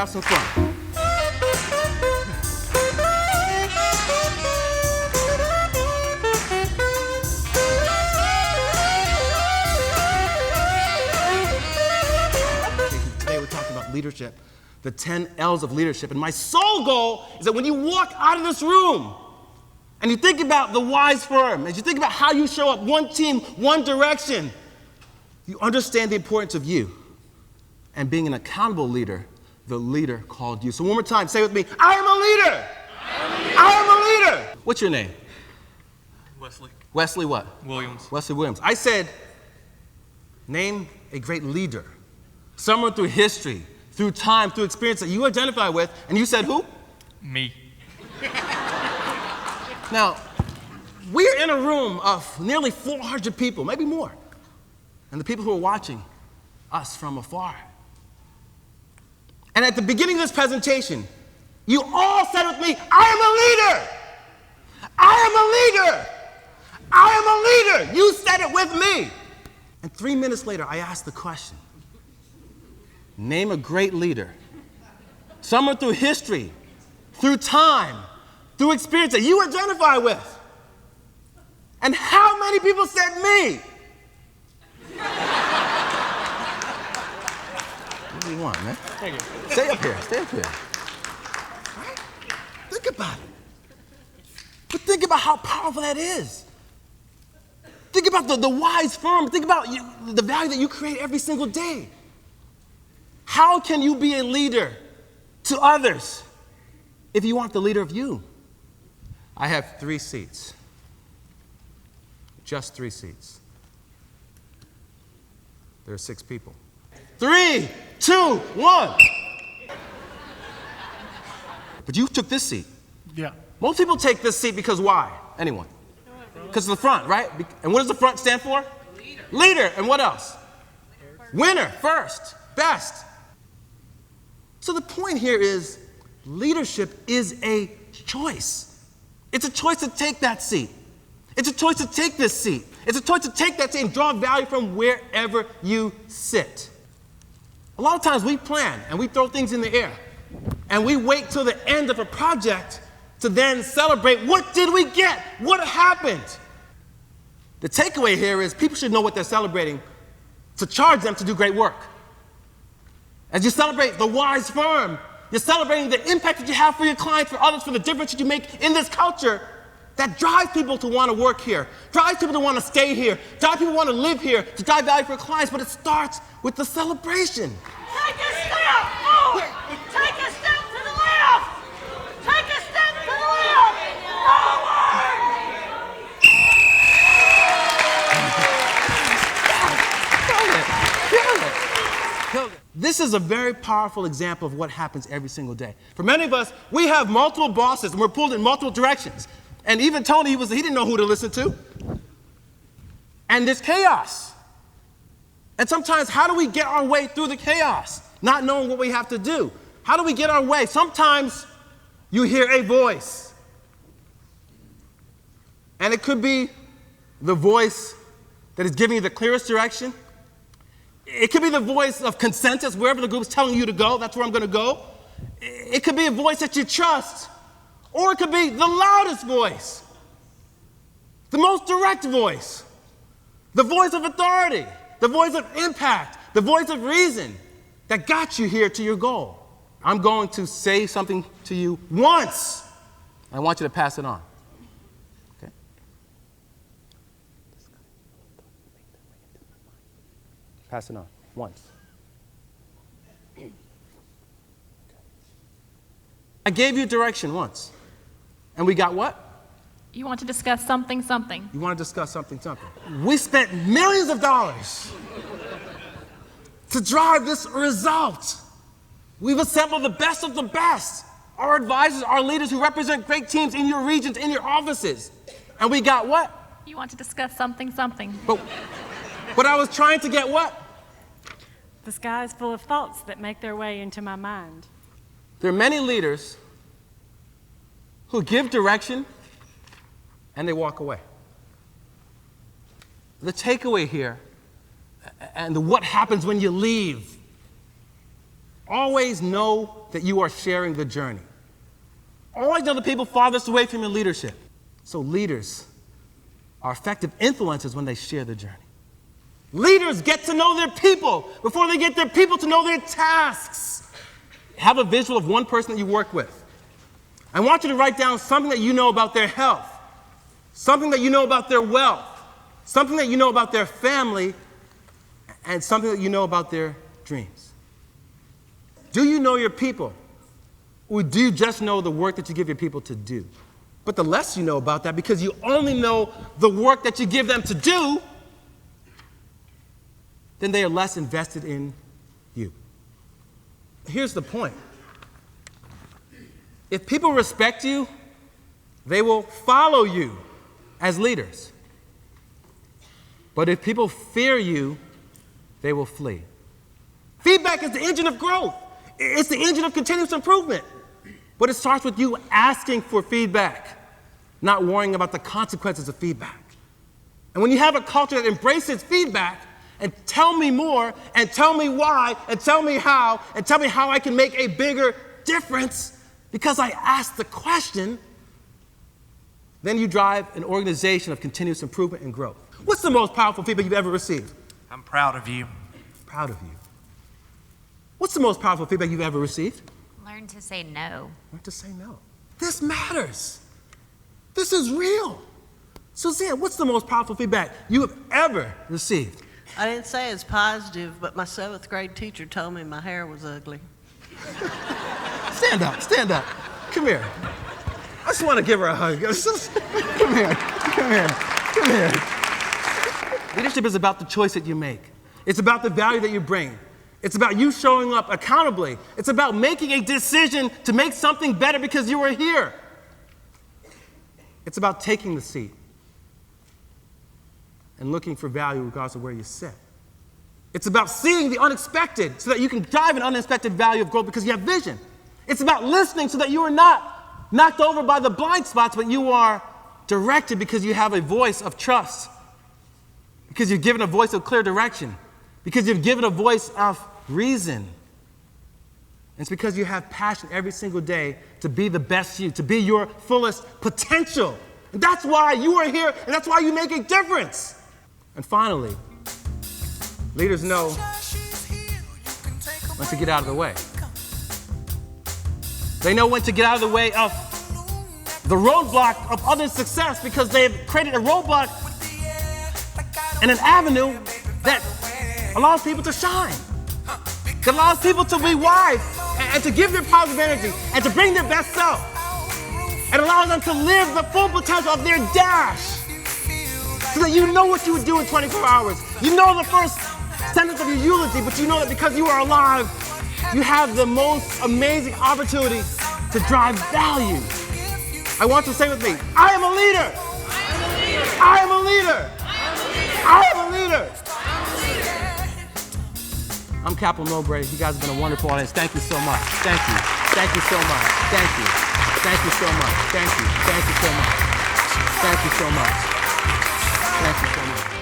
have some fun. Today we're talking about leadership, the 10 L's of leadership. And my sole goal is that when you walk out of this room and you think about the wise firm, as you think about how you show up, one team, one direction, you understand the importance of you and being an accountable leader, the leader called you. So one more time, say with me, I am a leader. I am a leader. What's your name? Wesley. Wesley what? Williams. Wesley Williams. I said, name a great leader. Someone through history, through time, through experience that you identify with, and you said who? Me. Now, we're in a room of nearly 400 people, maybe more, and the people who are watching us from afar. And at the beginning of this presentation, you all said with me, I am a leader. I am a leader. I am a leader. You said it with me. And 3 minutes later, I asked the question, name a great leader, someone through history, through time, through experience that you identify with. And how many people said me? What do you want, man? Thank you. Stay up here, stay up here. Right? Think about it. But think about how powerful that is. Think about the wise firm. Think about the value that you create every single day. How can you be a leader to others if you aren't the leader of you? I have 3 seats. Just 3 seats. There are 6 people. 3, 2, 1. But you took this seat. Yeah. Most people take this seat because why? Anyone? Because of the front, right? And what does the front stand for? Leader. Leader. And what else? Winner. First. Best. So the point here is leadership is a choice. It's a choice to take that seat. It's a choice to take this seat. It's a choice to take that seat and draw value from wherever you sit. A lot of times we plan and we throw things in the air and we wait till the end of a project to then celebrate what did we get? What happened? The takeaway here is people should know what they're celebrating to charge them to do great work. As you celebrate the wise firm, you're celebrating the impact that you have for your clients, for others, for the difference that you make in this culture that drives people to want to work here, drives people to want to stay here, drives people to want to live here, to drive value for clients, but it starts with the celebration. Take a step forward. Take a step to the left. Take a step to the left. Forward. This is a very powerful example of what happens every single day. For many of us, we have multiple bosses and we're pulled in multiple directions. And even Tony, he didn't know who to listen to. And there's chaos. And sometimes, how do we get our way through the chaos? Not knowing what we have to do. How do we get our way? Sometimes you hear a voice. And it could be the voice that is giving you the clearest direction. It could be the voice of consensus, wherever the group's telling you to go, that's where I'm going to go. It could be a voice that you trust. Or it could be the loudest voice, the most direct voice, the voice of authority, the voice of impact, the voice of reason that got you here to your goal. I'm going to say something to you once. I want you to pass it on. Okay? Pass it on once. I gave you direction once. And we got what? You want to discuss something, something. You want to discuss something, something. We spent millions of dollars to drive this result. We've assembled the best of the best. Our advisors, our leaders who represent great teams in your regions, in your offices. And we got what? You want to discuss something, something. But I was trying to get what? The sky is full of thoughts that make their way into my mind. There are many leaders who give direction and they walk away. The takeaway here and what happens when you leave always know that you are sharing the journey. Always know the people farthest away from your leadership. So leaders are effective influencers when they share the journey. Leaders get to know their people before they get their people to know their tasks. Have a visual of one person that you work with. I want you to write down something that you know about their health, something that you know about their wealth, something that you know about their family, and something that you know about their dreams. Do you know your people? Or do you just know the work that you give your people to do? But the less you know about that, because you only know the work that you give them to do, then they are less invested in you. Here's the point. If people respect you, they will follow you as leaders. But if people fear you, they will flee. Feedback is the engine of growth. It's the engine of continuous improvement. But it starts with you asking for feedback, not worrying about the consequences of feedback. And when you have a culture that embraces feedback, and tell me more, and tell me why, and tell me how I can make a bigger difference because I asked the question, then you drive an organization of continuous improvement and growth. What's the most powerful feedback you've ever received? I'm proud of you. Proud of you. What's the most powerful feedback you've ever received? Learn to say no. Learn to say no. This matters. This is real. Suzanne, what's the most powerful feedback you have ever received? I didn't say it's positive, but my 7th grade teacher told me my hair was ugly. Stand up, stand up. Come here. I just want to give her a hug. Come here, come here, come here. Leadership is about the choice that you make. It's about the value that you bring. It's about you showing up accountably. It's about making a decision to make something better because you were here. It's about taking the seat and looking for value regardless of where you sit. It's about seeing the unexpected so that you can drive an unexpected value of growth because you have vision. It's about listening so that you are not knocked over by the blind spots, but you are directed because you have a voice of trust, because you've given a voice of clear direction, because you've given a voice of reason. And it's because you have passion every single day to be the best you, to be your fullest potential. And that's why you are here, and that's why you make a difference. And finally, leaders know when to get out of the way. They know when to get out of the way of the roadblock of others' success because they've created a roadblock and an avenue that allows people to shine, that allows people to be wise and to give their positive energy and to bring their best self, and allows them to live the full potential of their dash so that you know what you would do in 24 hours. You know the first sentence of your eulogy, but you know that because you are alive, you have the most amazing opportunity to drive value. I want you to say with me, I am a leader. I am a leader. I am a leader. I'm Kaplan Mobray. You guys have been a wonderful audience. Thank you so much. Thank you. Thank you so much. Thank you. Thank you so much. Thank you. Thank you so much. Thank you so much. Thank you so much.